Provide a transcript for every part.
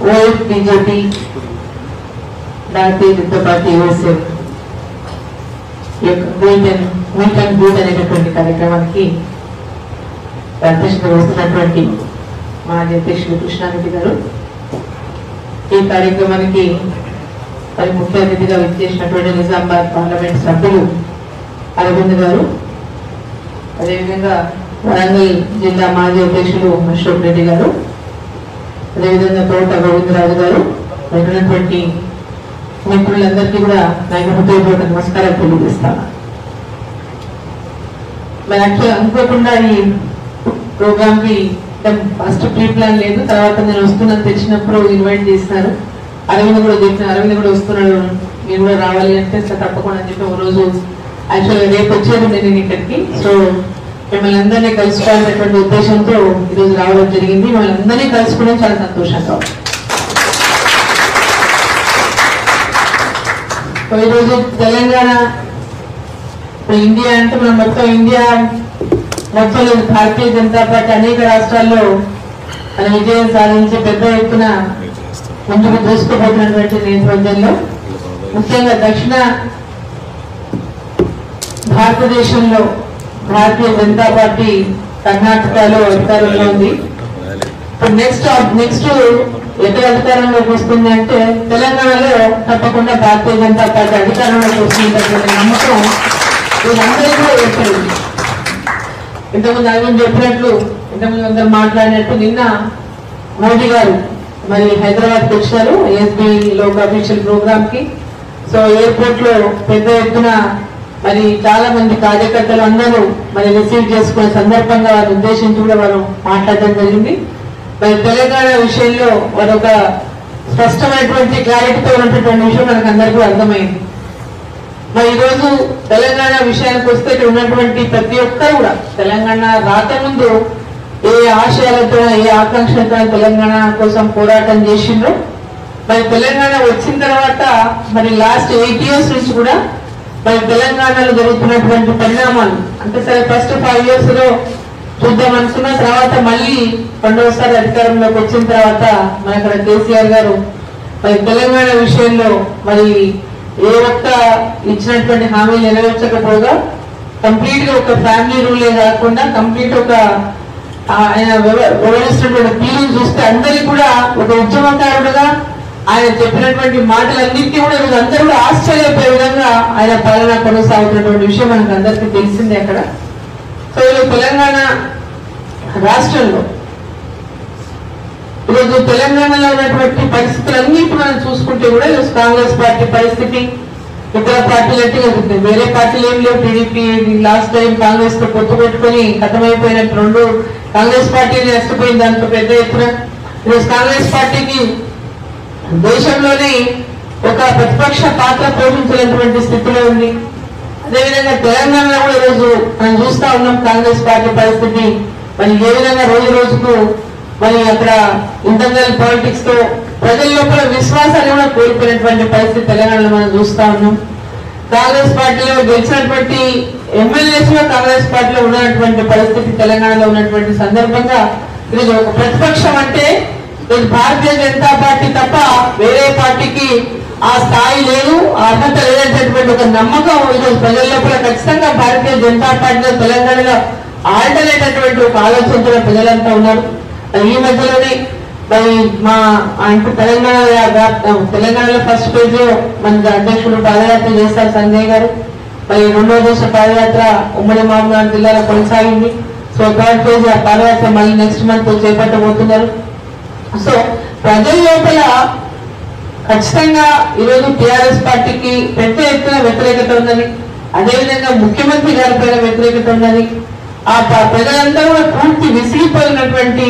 World BJP Bharatiya Janata party USA meet booth అనేటువంటి కార్యక్రమానికి అధ్యక్షత వహిస్తున్నటువంటి మాజీ అధ్యక్షులు కృష్ణారెడ్డి గారు, ఈ కార్యక్రమానికి మరి ముఖ్య అతిథిగా విచ్చేసినటువంటి నిజామాబాద్ పార్లమెంట్ సభ్యులు అరవింద్ గారు, అదేవిధంగా వరంగల్ జిల్లా మాజీ అధ్యక్షులు అశోక్ రెడ్డి గారు, అదేవిధంగా తోట గోవిందరాజు గారు, ఉన్నటువంటి మిత్రులందరికీ కూడా నా హృదయపూర్వక నమస్కారం తెలియజేస్తాను. మరి యాక్చువల్ అనుకోకుండా ఈ ప్రోగ్రామ్ కి ఫస్ట్ ప్రీ ప్లాన్ లేదు, తర్వాత నేను వస్తున్నాను తెచ్చినప్పుడు ఇన్వైట్ చేసినారు. అరవింద్ కూడా చెప్పిన, అరవింద్ కూడా వస్తున్నాడు, మీరు కూడా రావాలి అంటే తప్పకుండా అని చెప్పి ఒక రోజు యాక్చువల్గా రేపు వచ్చేది నేను ఇక్కడికి. సో మిమ్మల్ని అందరినీ కలుసుకోవాలనేటువంటి ఉద్దేశంతో ఈరోజు రావడం జరిగింది. మిమ్మల్ని అందరినీ కలుసుకోవడం చాలా సంతోషంగా. ఈరోజు తెలంగాణ ఇండియా అంటే మనం మొత్తం ఇండియా మొత్తంలో భారతీయ జనతా పార్టీ అనేక రాష్ట్రాల్లో మన విజయం సాధించి పెద్ద ఎత్తున ముందుకు దూసుకుపోతున్నటువంటి నేపథ్యంలో ముఖ్యంగా దక్షిణ భారతదేశంలో భారతీయ జనతా పార్టీ కర్ణాటకలో అధికారంలో ఉంది. నెక్స్ట్ ఎక్కడ అధికారంలోకి వస్తుంది అంటే తెలంగాణలో తప్పకుండా భారతీయ జనతా పార్టీ అధికారంలోకి వస్తుందనే నమ్మకం వీళ్ళందరికీ కూడా ఏర్పడింది. ఇంతకుముందు ఆయన చెప్పినట్లు, ఇంతకుముందు అందరూ మాట్లాడినట్టు, నిన్న మోడీ గారు మరి హైదరాబాద్కి వచ్చారు ఎస్బీలో ఒక అఫీషియల్ ప్రోగ్రామ్ కి. సో ఎయిర్పోర్ట్ లో పెద్ద ఎత్తున మరి చాలా మంది కార్యకర్తలు అందరూ మరి రిసీవ్ చేసుకునే సందర్భంగా వారి ఉద్దేశించి కూడా వారు మాట్లాడడం జరిగింది. మరి తెలంగాణ విషయంలో వారు ఒక స్పష్టమైనటువంటి క్లారిటీతో ఉన్నటువంటి విషయం మనకు అందరికీ అర్థమైంది. మరి ఈరోజు తెలంగాణ విషయానికి వస్తే ఇక్కడ ఉన్నటువంటి ప్రతి ఒక్కరు కూడా తెలంగాణ రాకముందు ఏ ఆశయాలతో ఏ ఆకాంక్షలతో తెలంగాణ కోసం పోరాటం చేసిండ్రో, మరి తెలంగాణ వచ్చిన తర్వాత మరి లాస్ట్ 8 years నుంచి కూడా మరి తెలంగాణలో జరుగుతున్నటువంటి పరిణామాలు అంటే సరే ఫస్ట్ 5 years లో చూద్దాం అనుకున్న తర్వాత మళ్ళీ 2వసారి అధికారంలోకి వచ్చిన తర్వాత మన ఇక్కడ కేసీఆర్ గారు మరి తెలంగాణ విషయంలో మరి ఏ ఒక్క ఇచ్చినటువంటి హామీలు నెరవేర్చకపోగా కంప్లీట్ గా ఒక ఫ్యామిలీ రూలే కాకుండా కంప్లీట్ ఒక ఆయన వివరిస్తున్నటువంటి తీరును చూస్తే అందరికీ కూడా ఒక ఉద్యమకారుడుగా ఆయన చెప్పినటువంటి మాటలన్నింటినీ కూడా ఈరోజు అందరూ కూడా ఆశ్చర్యపోయే విధంగా ఆయన పాలన కొనసాగుతున్నటువంటి విషయం మనకు అందరికీ తెలిసిందే అక్కడ. సో ఈరోజు తెలంగాణ రాష్ట్రంలో ఈరోజు తెలంగాణలో ఉన్నటువంటి పరిస్థితులన్నింటి మనం చూసుకుంటే కూడా ఈరోజు కాంగ్రెస్ పార్టీ పరిస్థితి ఇతర పార్టీలంటే వేరే పార్టీలు ఏం లేవు. టీడీపీ లాస్ట్ టైం కాంగ్రెస్ తో పొత్తు పెట్టుకుని ఖతమైపోయినట్టు 2 కాంగ్రెస్ పార్టీని నష్టపోయింది. దాంతో పెద్ద ఎత్తున ఈరోజు కాంగ్రెస్ పార్టీకి దేశంలోనే ఒక ప్రతిపక్ష పాత్ర పోషించినటువంటి స్థితిలో ఉంది. అదేవిధంగా తెలంగాణలో కూడా ఈరోజు మనం చూస్తా ఉన్నాం కాంగ్రెస్ పార్టీ పరిస్థితి మరి ఏ విధంగా రోజు రోజుకు మరి అక్కడ ఇంటర్నల్ పాలిటిక్స్ తో ప్రజల లోపల విశ్వాసాన్ని కూడా కోల్పోయినటువంటి పరిస్థితి తెలంగాణలో మనం చూస్తా ఉన్నాం. కాంగ్రెస్ పార్టీలో గెలిచినటువంటి ఎమ్మెల్యేస్ లో కాంగ్రెస్ పార్టీలో ఉన్నటువంటి పరిస్థితి తెలంగాణలో ఉన్నటువంటి సందర్భంగా ఈరోజు ఒక ప్రతిపక్షం అంటే భారతీయ జనతా పార్టీ తప్ప వేరే పార్టీకి ఆ స్థాయి లేదు, అర్హత లేనటువంటి ఒక నమ్మకం ఈరోజు ప్రజల లోపల ఖచ్చితంగా భారతీయ జనతా పార్టీలో తెలంగాణలో ఆల్టర్నేట్ అటువంటి ఒక ఆలోచనతో ప్రజలంతా ఉన్నారు. ఈ మధ్యలోనే మరి మా అంటే తెలంగాణలో ఫస్ట్ పేజ్ లో మన అధ్యక్షుడు పాదయాత్ర చేస్తారు సంజయ్ గారు. మరి 2వ దశ పాదయాత్ర ఉమ్మడి మహబూబ్నగర్ జిల్లాలో కొనసాగింది. సో 3rd phase ఆ పాదయాత్ర మళ్ళీ నెక్స్ట్ మంత్ చేపట్టబోతున్నారు. సో ప్రజల లోపల ఖచ్చితంగా ఈరోజు టీఆర్ఎస్ పార్టీకి పెద్ద ఎత్తున వ్యతిరేకత ఉన్నది. అదేవిధంగా ముఖ్యమంత్రి గారి పైన వ్యతిరేకత ఉన్నది. ఆ ప్రజలంతా కూడా పూర్తి విసిగిపోయినటువంటి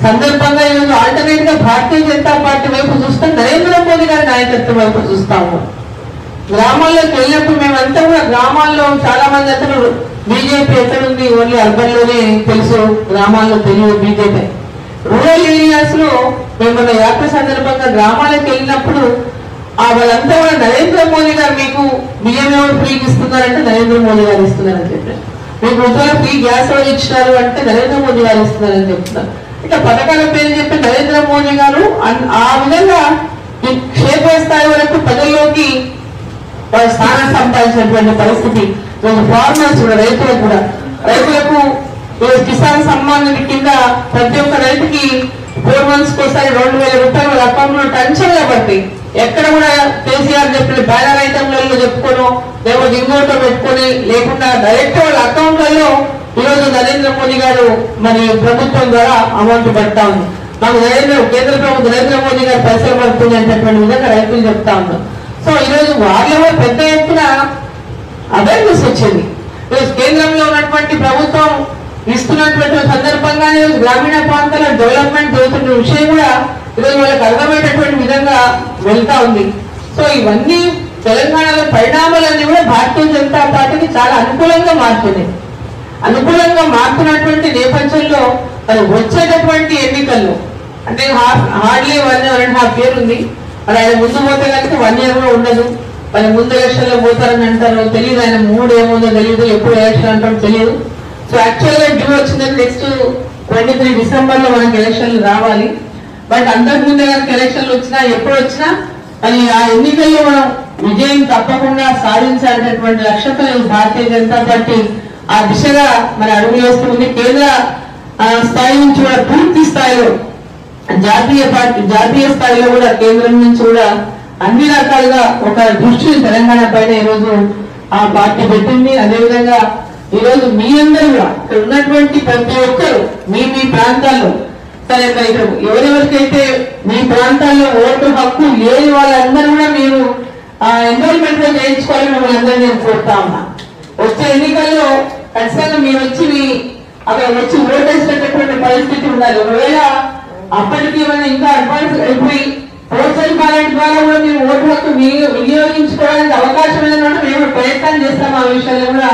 సందర్భంగా ఈరోజు ఆల్టర్నేట్ గా భారతీయ జనతా పార్టీ వైపు చూస్తాం, నరేంద్ర మోదీ గారి నాయకత్వం వైపు చూస్తాము. గ్రామాల్లోకి వెళ్ళినప్పుడు మేమంతా కూడా గ్రామాల్లో చాలా మంది అతను బీజేపీ ఎక్కడుంది ఓన్లీ అర్బన్ లోనే తెలుసు, గ్రామాల్లో తెలియదు బీజేపీ. రూరల్ ఏరియాస్ లో మేము యాత్ర సందర్భంగా గ్రామాలకు వెళ్ళినప్పుడు వాళ్ళంతా కూడా నరేంద్ర మోదీ గారు మీకు బియ్యం ఎవరు ఫ్రీకి ఇస్తున్నారంటే నరేంద్ర మోదీ గారు ఇస్తున్నారని చెప్పారు. మీకు వృద్ధులకు ఫ్రీ గ్యాస్ ఎవరు ఇచ్చినారు అంటే నరేంద్ర మోదీ గారు ఇస్తున్నారని చెప్తున్నారు. ఇట్లా పథకాల పేరు చెప్పి నరేంద్ర మోదీ గారు ఆ విధంగా ఈ క్షేత్రస్థాయి వరకు ప్రజల్లోకి వాళ్ళ స్థానం సంపాదించినటువంటి పరిస్థితి. ఫార్మర్స్ కూడా రైతులకు కిసాన్ సమ్మాన్ నిధి కింద ప్రతి ఒక్క రైతుకి 4 months ఒకసారి 2,000 రూపాయలు వాళ్ళ అకౌంట్ లో టెన్షన్గా పడతాయి. ఎక్కడ కూడా కేసీఆర్ చెప్పిన బ్యానర్ ఐటమ్లలో చెప్పుకోను లేకపోతే ఇంకోటో పెట్టుకొని లేకుండా డైరెక్ట్ వాళ్ళ అకౌంట్లలో ఈరోజు నరేంద్ర మోదీ గారు మరి ప్రభుత్వం ద్వారా అమౌంట్ పడతా ఉంది. మాకు కేంద్ర ప్రభుత్వం నరేంద్ర మోదీ గారు పైసలు పడుతుంది అనేటటువంటి విధంగా రైతులు చెప్తా ఉన్నాం. సో ఈరోజు వాళ్ళలో పెద్ద ఎత్తున అవేర్నెస్ వచ్చింది. ఈరోజు కేంద్రంలో ఉన్నటువంటి ప్రభుత్వం ఇస్తున్నటువంటి సందర్భంగా ఈరోజు గ్రామీణ ప్రాంతాల డెవలప్మెంట్ జరుగుతున్న విషయం కూడా ఈరోజు వాళ్ళకి అర్థమయ్యేటటువంటి విధంగా వెళ్తా ఉంది. సో ఇవన్నీ తెలంగాణలో పరిణామాలన్నీ కూడా భారతీయ జనతా పార్టీకి చాలా అనుకూలంగా మారుతున్నాయి. అనుకూలంగా మారుతున్నటువంటి నేపథ్యంలో మరి వచ్చేటటువంటి ఎన్నికల్లో అంటే హార్డ్లీ 1.5 year ఉంది. మరి ఆయన ముందు పోతే కనుక 1 year కూడా ఉండదు. మరి ముందు ఎలక్షన్ లో పోతారని అంటారు తెలియదు. ఆయన మూడు ఏముందో తెలియదు, ఎప్పుడు ఎలక్షన్ అంటారో తెలియదు. సో యాక్చువల్ గా డ్యూ వచ్చిందని నెక్స్ట్ 23 December లో మనకి ఎలక్షన్లు రావాలి. బట్ అంతకు ముందే కనుక ఎలక్షన్లు వచ్చినా ఎప్పుడు వచ్చినా మరి ఆ ఎన్నికల్లో మనం విజయం తప్పకుండా సాధించాలనేటువంటి లక్ష్యంతో భారతీయ జనతా పార్టీ ఆ దిశగా మరి అడుగులు వేస్తుంది. కేంద్ర స్థాయి నుంచి కూడా పూర్తి స్థాయిలో జాతీయ స్థాయిలో కూడా కేంద్రం నుంచి కూడా అన్ని రకాలుగా ఒక దృష్టి తెలంగాణ పైన ఈరోజు ఆ పార్టీ పెట్టింది. అదేవిధంగా ఈరోజు మీ అందరూ కూడా ఇక్కడ ఉన్నటువంటి ప్రతి ఒక్కరు మీ ప్రాంతాల్లో సరే మరి ఇక్కడ ఎవరెవరికైతే మీ ప్రాంతాల్లో ఓటు హక్కు లేని వాళ్ళందరూ కూడా మీరు ఎన్రోల్మెంట్ లో చేయించుకోవాలని మిమ్మల్ని అందరూ నేను కోరుతా ఉన్నా. వచ్చే ఎన్నికల్లో ఖచ్చితంగా మీరు వచ్చి అక్కడ వచ్చి ఓటేసేటటువంటి పరిస్థితి ఉండాలి. ఒకవేళ అప్పటికి ఏమైనా ఇంకా అడ్వాన్స్ అయిపోయి పోస్టల్ బ్యాలెట్ ద్వారా కూడా మీరు ఓటు హక్కు వినియోగించుకోవడానికి అవకాశం ఏదైనా మేము ప్రయత్నం చేస్తాం. ఆ విషయాల్లో కూడా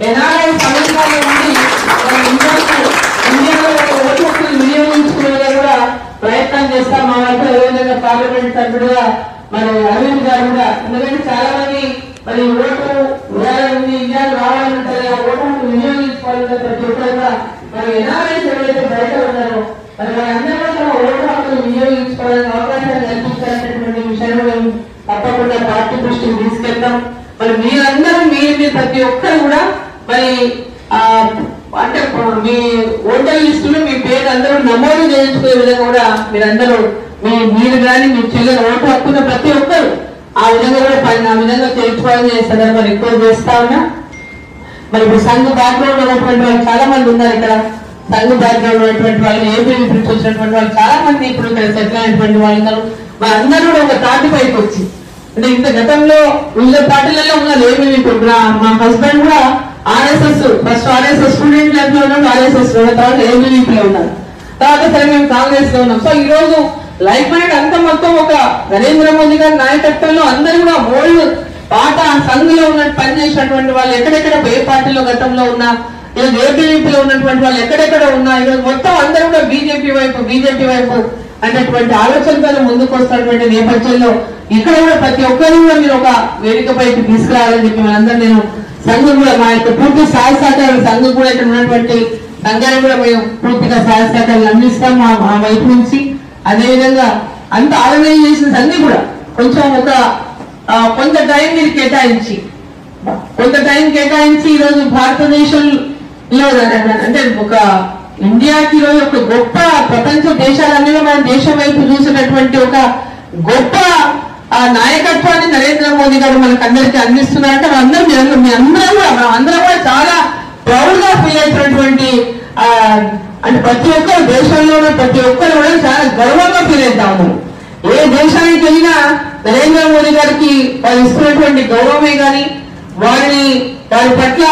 ఎన్ఆర్ఐ సంవత్సరాల నుండి ఇండియాలో ఓటు హక్కులు వినియోగించుకునేలా కూడా ప్రయత్నం చేస్తాం. మా వైపు అదేవిధంగా పార్లమెంట్ సభ్యుడుగా మరి అరవింద్ గారు కూడా ఎందుకంటే చాలా మంది మరి ఓటు ఇండియాలో రావాలంటారు ఓటు హక్కు వినియోగించుకోవాలంటే ప్రతి ఒక్కరుగా మరి ఎన్ఆర్ఐస్ ఎవరైతే బయట ఉన్నారో మరి వాళ్ళందరూ కూడా ఓటు హక్కులు వినియోగించుకోవాలని అవకాశాలు కల్పించాలనేటువంటి విషయాన్ని మేము తప్పకుండా పార్టీ దృష్టికి తీసుకెళ్తాం. మరి మీరందరూ మీరు ప్రతి ఒక్కరు కూడా మరి అంటే మీ ఓటర్ లిస్టులో మీ పేరు అందరూ నమోదు చేయించుకునే విధంగా కూడా మీరందరూ మీరు కానీ మీ చెల్లెలు ఓటు హక్కున్న ప్రతి ఒక్కరు ఆ విధంగా కూడా ఆ విధంగా చేయించుకోవాలని సందర్భాన్ని రిక్వెస్ట్ చేస్తా ఉన్నా. మరి ఇప్పుడు సంఘ బ్యాక్గ్రౌండ్ ఉన్నటువంటి వాళ్ళు చాలా మంది ఉన్నారు. ఇక్కడ సంఘ బ్యాక్గ్రౌండ్ ఉన్నటువంటి వాళ్ళు ఏపీ నుంచి వచ్చినటువంటి వాళ్ళు చాలా మంది ఇప్పుడు ఇక్కడ సెటిల్ అయినటువంటి వాళ్ళు ఉన్నారు. మరి అందరూ కూడా ఒక తాటి పైకి వచ్చి అంటే ఇంత గతంలో వివిధ పార్టీలలో ఉన్నారు. ఏపీ మా హస్బెండ్ కూడా RSS first RSS student life లో ఉన్నాడు, RSS తర్వాత ఏబీవీపీలో ఉన్నారు, తర్వాత సరే మేము కాంగ్రెస్ లో ఉన్నాం. సో ఈ రోజు లైఫ్ మైండ్ అంతా మొత్తం ఒక నరేంద్ర మోదీ గారి నాయకత్వంలో అందరూ కూడా ఓల్డ్ పాత సంఘంలో ఉన్న పనిచేసినటువంటి వాళ్ళు ఎక్కడెక్కడ ఏ పార్టీలో గతంలో ఉన్నా ఈరోజు ఏబీవీపీలో ఉన్నటువంటి వాళ్ళు ఎక్కడెక్కడ ఉన్నా ఈరోజు మొత్తం అందరూ కూడా బీజేపీ వైపు అనేటువంటి ఆలోచనతో ముందుకు వస్తున్నటువంటి నేపథ్యంలో ఇక్కడ కూడా ప్రతి ఒక్కరు కూడా మీరు ఒక వేదికపైకి తీసుకురావాలని చెప్పి మనందరూ నేను సంఘం కూడా మా యొక్క పూర్తి సహాయ సహకారాలు సంఘం కూడా ఇక్కడ ఉన్నటువంటి సంఘాన్ని కూడా మేము పూర్తిగా సహాయ సహకారాలు అందిస్తాం మా వైపు నుంచి. అదేవిధంగా అంత ఆర్గనైజ్ చేసిన సంఘం కూడా కొంచెం కొంత టైం మీరు కేటాయించి ఈరోజు భారతదేశంలో అంటే ఒక ఇండియాకి ఈరోజు ఒక గొప్ప ప్రపంచ దేశాలన్నీ మన దేశం వైపు చూసినటువంటి ఒక గొప్ప నాయకత్వాన్ని నరేంద్ర మోదీ గారు మనకు అందరికీ అందిస్తున్నారంటే అందరం కూడా చాలా ప్రౌడ్ గా ఫీల్ అవుతున్నటువంటి అంటే ప్రతి ఒక్కరు దేశంలో ప్రతి ఒక్కరు కూడా చాలా గర్వంగా ఫీల్ అవుతా ఉన్నారు. ఏ దేశానికి వెళ్ళినా నరేంద్ర మోదీ గారికి వాళ్ళు ఇస్తున్నటువంటి గౌరవమే కానీ వారి పట్ల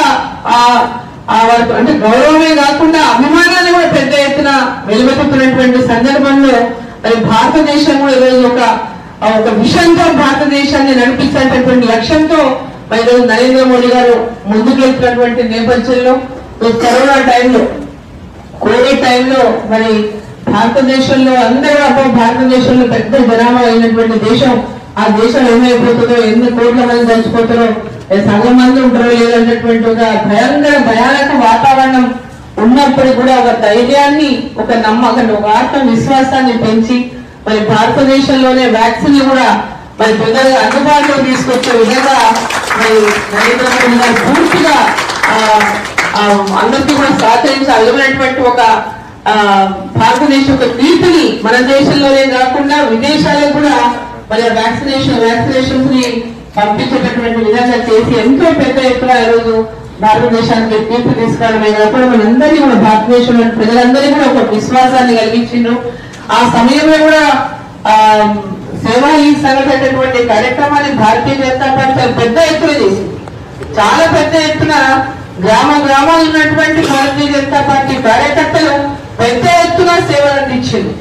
అంటే గౌరవమే కాకుండా అభిమానాన్ని కూడా పెద్ద ఎత్తున వెలువెత్తుతున్నటువంటి సందర్భంలో మరి భారతదేశం కూడా ఈరోజు ఒక విషయంతో భారతదేశాన్ని నడిపించేటటువంటి లక్ష్యంతో మరి నరేంద్ర మోదీ గారు ముందుకు వెళ్తున్నటువంటి నేపథ్యంలో కరోనా టైంలో కోవిడ్ టైంలో మరి భారతదేశంలో అందరూ భారతదేశంలో పెద్ద జనాభా అయినటువంటి దేశం ఆ దేశం ఏమైపోతుందో ఎన్ని కోట్ల మంది చచ్చిపోతారో సగం మంది ఉంటారో లేదన్నటువంటి ఒక భయానక వాతావరణం ఉన్నప్పుడు కూడా ఒక ధైర్యాన్ని, ఒక నమ్మకం, ఒక ఆత్మవిశ్వాసాన్ని పెంచి మరి భారతదేశంలోనే వ్యాక్సిన్ కూడా మరి ప్రజలకు అందుబాటులో తీసుకొచ్చే విధంగా మరి నరేంద్ర మోదీ గారు పూర్తిగా అందరికీ కూడా సహకరించి అలమైనటువంటి ఒక భారతదేశ ఒక కీర్తిని మన దేశంలోనే కాకుండా విదేశాలకు కూడా మరి వ్యాక్సినేషన్స్ ని పంపించేటటువంటి విధంగా చేసి ఎంతో పెద్ద ఎత్తున ఈరోజు భారతదేశానికి కీర్తి తీసుకురావడమే కాకుండా మనందరినీ కూడా భారతదేశంలో ప్రజలందరికీ కూడా ఒక విశ్వాసాన్ని కలిగించిండ్రు. ఆ సమయంలో కూడా సేవా ఈ సంగతి కార్యక్రమాన్ని భారతీయ జనతా పార్టీ చాలా పెద్ద ఎత్తున చేసింది. చాలా పెద్ద ఎత్తున గ్రామాలు ఉన్నటువంటి భారతీయ జనతా పార్టీ కార్యకర్తలు పెద్ద ఎత్తున సేవలు అందించింది.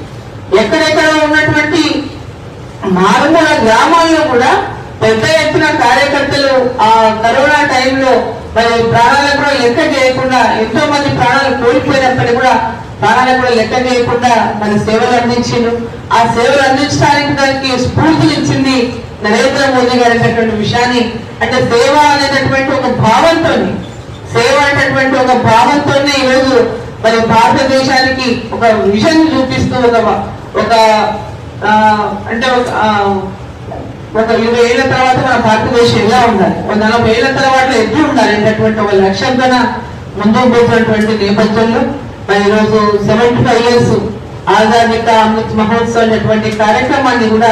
ఎక్కడెక్కడ ఉన్నటువంటి మారుమూల గ్రామాల్లో కూడా పెద్ద ఎత్తున కార్యకర్తలు ఆ కరోనా టైంలో మరి ప్రాణాలకు కూడా లెక్క చేయకుండా, ఎంతో మంది ప్రాణాలు కోల్పోయినప్పటికీ కూడా ప్రాణాలకు కూడా లెక్క చేయకుండా మన సేవలు అందించిండ్రు. ఆ సేవలు అందించడానికి దానికి స్ఫూర్తినిచ్చింది నరేంద్ర మోదీ గారు అనేటటువంటి విషయాన్ని, అంటే సేవ అనేటటువంటి ఒక భావంతోనే ఈరోజు మరి భారతదేశానికి ఒక విజన్ చూపిస్తూ ఒక 20 ఏళ్ల తర్వాత మన భారతదేశం ఎలా ఉండాలి, 40 ఏళ్ల తర్వాత ఎప్పుడు ఉండాలి అనేటటువంటి ఒక లక్ష్యంతో ముందుకు పోతున్నటువంటి నేపథ్యంలో మరి ఈరోజు 75 years ఆజాదీ కా అమృత్ మహోత్సవ్ అనేటువంటి కార్యక్రమాన్ని కూడా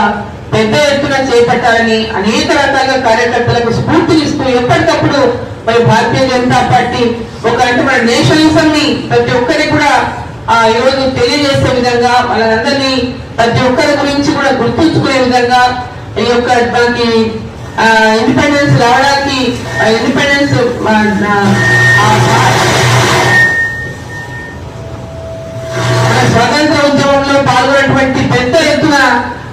పెద్ద ఎత్తున చేపట్టాలని అనేక రకాలుగా కార్యకర్తలకు స్ఫూర్తినిస్తూ ఎప్పటికప్పుడు మరి భారతీయ జనతా పార్టీ ఒక అంటే మన నేషనలిజం ని ప్రతి ఒక్కరికి కూడా ఈరోజు తెలియజేసే విధంగా, వాళ్ళందరినీ ప్రతి ఒక్కరి గురించి కూడా గుర్తుంచుకునే విధంగా ఈ యొక్క దానికి ఇండిపెండెన్స్ రావడానికి ఇండిపెండెన్స్ స్వాతంత్ర ఉద్యమంలో పాల్గొన్నటువంటి పెద్ద ఎత్తున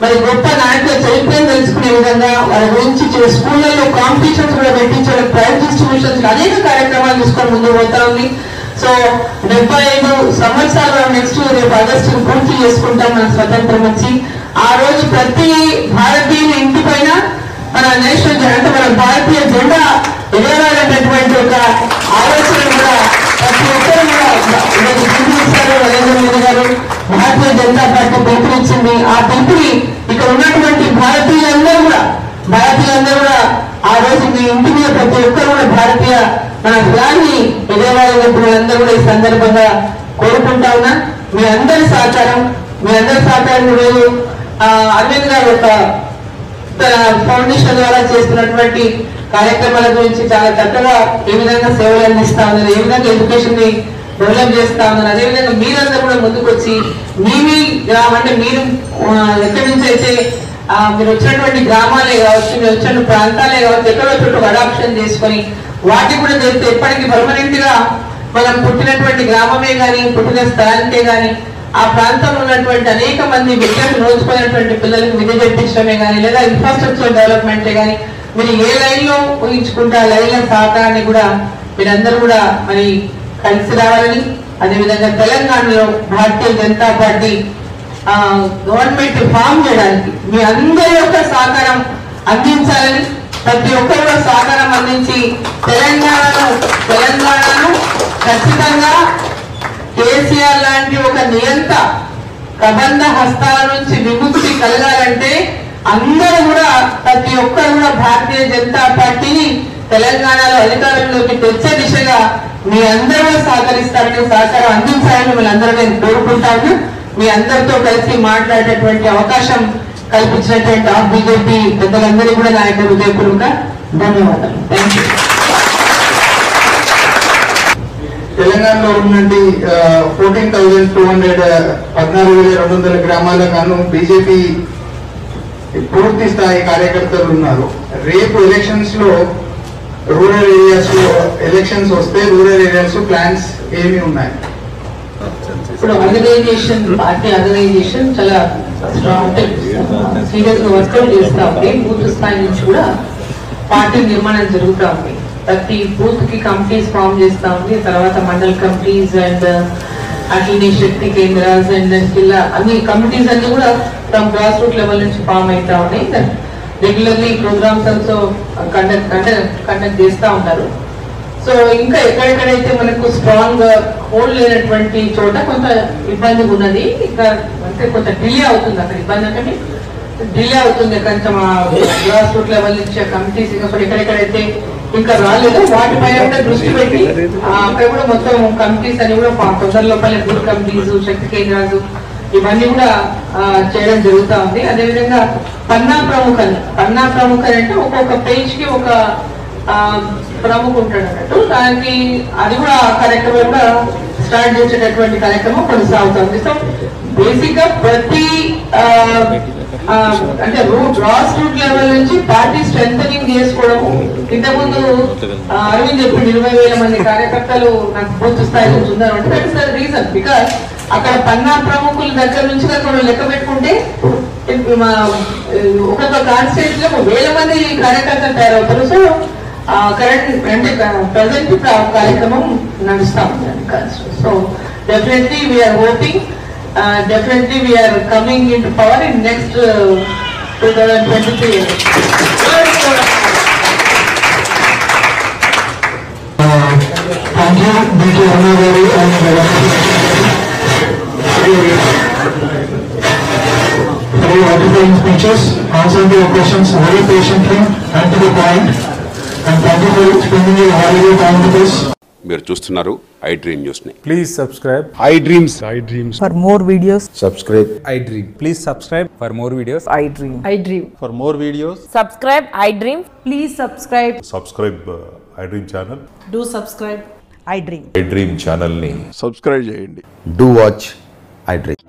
మరి గొప్ప నాయకుల చరిత్రను తెలుసుకునే విధంగా వాళ్ళ గురించి స్కూళ్ళల్లో కాంపిటీషన్స్ కూడా పెట్టించడం, ప్రైజ్ డిస్ట్రిబ్యూషన్స్ అనేక కార్యక్రమాలు తీసుకొని ముందుకు పోతా ఉంది. సో 75 సంవత్సరాలు నెక్స్ట్ రేపు ఆగస్టు పూర్తి చేసుకుంటాం మన స్వతంత్రం వచ్చి. ఆ రోజు ప్రతి భారతీయుల ఇంటి పైన మన నేషనల్ అంటే మన భారతీయ జెండా ఎగరాలనేటువంటి ఒక ఆలోచన కూడా ప్రతి ఒక్కరు కూడా నరేంద్ర మోదీ గారు భారతీయ జనతా పార్టీ పిలుపునిచ్చింది. ఆ పిలుపుని ఇక్కడ ఉన్నటువంటి భారతీయులందరూ కూడా ఆ రోజు మీ ఇంటి మీద ప్రతి ఒక్కరు కూడా భారతీయ మన ఫ్లాగ్ ని ఎగరవాలని అందరూ కూడా ఈ సందర్భంగా కోరుకుంటా ఉన్నా. మీ అందరి సహకారం రోజు అరవింద్ గారు ఒక ఫౌండేషన్ ద్వారా చేస్తున్నటువంటి కార్యక్రమాల గురించి చాలా చక్కగా ఏ విధంగా సేవలు అందిస్తా ఉన్నారు, ఏ విధంగా ఎడ్యుకేషన్ ని డెవలప్ చేస్తా ఉన్నారు, అదేవిధంగా మీరందరూ కూడా ముందుకు వచ్చి అంటే మీరు ఎక్కడి నుంచి అయితే మీరు వచ్చినటువంటి గ్రామాలే కావచ్చు, మీరు వచ్చిన ప్రాంతాలే కావచ్చు, ఎక్కడో చుట్టూ అడాప్షన్ చేసుకొని వాటికి కూడా చేస్తే ఎప్పటికీ పర్మనెంట్ గా మనం పుట్టినటువంటి గ్రామమే కానీ, పుట్టిన స్థలానికే కానీ, ఆ ప్రాంతంలో ఉన్నటువంటి అనేక మంది విద్యను నోచుకున్నటువంటి పిల్లలకు విద్య చెప్పించడమే కానీ, లేదా ఇన్ఫ్రాస్ట్రక్చర్ డెవలప్మెంటే కానీ, మీరు ఏ లైన్ లో ఊహించుకుంటే ఆ లైన్ల సహకారాన్ని కూడా మీరందరూ కూడా మరి కలిసి రావాలని, అదేవిధంగా తెలంగాణలో Bharatiya Janata party government form చేయడానికి మీ అందరి యొక్క సహకారం అందించాలని, ప్రతి ఒక్కరు కూడా సహకారం అందించి తెలంగాణను ఖచ్చితంగా కేసీఆర్ లాంటి ఒక నియంత కబంధ హస్తాల నుంచి విముక్తి కలగాలంటే అందరూ కూడా ప్రతి ఒక్కరు కూడా భారతీయ జనతా పార్టీని తెలంగాణలో అధికారంలోకి తెచ్చే దిశగా మీ అందరూ సహకరిస్తారని, సహకారం అందించాలని వీళ్ళందరూ నేను కోరుకుంటాను. మీ అందరితో కలిసి మాట్లాడేటువంటి అవకాశం కల్పించినటువంటి బీజేపీ పెద్దలందరికీ కూడా నా యొక్క హృదయపూర్వక ధన్యవాదాలు. Thank you. తెలంగాణలో ఉన్నటువంటి 14,200 14,200 గ్రామాలకు గాను బీజేపీ పూర్తి స్థాయి కార్యకర్తలు ఉన్నారు. రేపు ఎలక్షన్స్ లో రూరల్ ఏరియాస్ లో ఎలక్షన్స్ వస్తే రూరల్ ఏరియాస్ ప్లాన్స్ ఏమి ఉన్నాయి? ఇప్పుడు ఆర్గనైజేషన్, పార్టీ ఆర్గనైజేషన్ చాలా స్ట్రాంగ్ సీరియస్ గా వర్కౌట్ చేస్తా ఉంది. బూత్ స్థాయి నుంచి కూడా పార్టీ నిర్మాణం జరుగుతూ ఉంది. ప్రతి బూత్ కి కమిటీస్ ఫామ్ చేస్తా ఉంది. తర్వాత మండల్ కమిటీస్ అండ్ అట్లనే శక్తి కేంద్రాస్ అండ్ జిల్లా అన్ని కమిటీస్ అన్ని కూడా ఫ్రమ్ గ్రాస్ రూట్ లెవెల్ నుంచి ఫామ్ అవుతా ఉన్నాయి. రెగ్యులర్లీ ప్రోగ్రామ్స్ ఆల్సో కండక్ట్ చేస్తూ ఉంటారు. సో ఇంకా ఎక్కడెక్కడైతే మనకు స్ట్రాంగ్ హోల్డ్ లేనటువంటి చోట కొంత ఇబ్బంది ఉన్నది. ఇంకా అంటే కొంత డిలే అవుతుంది. అక్కడ ఇబ్బంది అంటే డిలే అవుతుంది కొంచెం గ్రాస్ రూట్ లెవెల్ నుంచి కమిటీస్ ఇంకా ఎక్కడెక్కడైతే ఇంకా రాలేదు వాటిపైన కూడా దృష్టి పెట్టి అక్కడ కూడా మొత్తం కమిటీస్ అని కూడా తొందరలో బూత్ కమిటీస్, శక్తి కేంద్రాలు ఇవన్నీ కూడా చేయడం జరుగుతూ ఉంది. అదేవిధంగా పన్నా ప్రముఖ అంటే ఒక్కొక్క పేజ్ కి ఒక ప్రముఖ ఉంటాడు అన్నట్టు. దానికి అది కూడా ఆ కార్యక్రమం కూడా స్టార్ట్ చేసేటటువంటి కార్యక్రమం కొనసాగుతుంది. సో బేసిక్ గా ప్రతి అంటే గ్రాస్ రూట్ లెవెల్ నుంచి పార్టీ స్ట్రెంథనింగ్ చేసుకోవడము. ఇంతకుముందు అరవింద్ చెప్పి 20,000 మంది కార్యకర్తలు నాకు పూర్తి స్థాయి నుంచి ఉన్నారు అంటే that is the reason. Because అక్కడ పన్నా ప్రముఖుల దగ్గర నుంచి మనం లెక్క పెట్టుకుంటే ఒక్కొక్క కాన్స్టిట్యూన్స్ లో 1,000 మంది కార్యకర్తలు తయారవుతారు. సో కరెంట్ అంటే ప్రజెంట్ కార్యక్రమం నడుస్తా ఉంది. So definitely we are hoping definitely we are coming into power in next 2023 years. Thank you, B.K. Annagari and very wonderful speeches, answering your questions very patiently and to the point. And thank you for spending your valuable time with us. మీరు చూస్తున్నారు I dream news ని. Please subscribe I dreams. For more videos, subscribe I Dream. Please subscribe for more videos. I dream. I dream. for more videos. Subscribe, I dream. Please subscribe. Subscribe I dream channel. Do subscribe. I dream. I dream ఛానల్ని subscribe చేయండి. Do watch I Dream.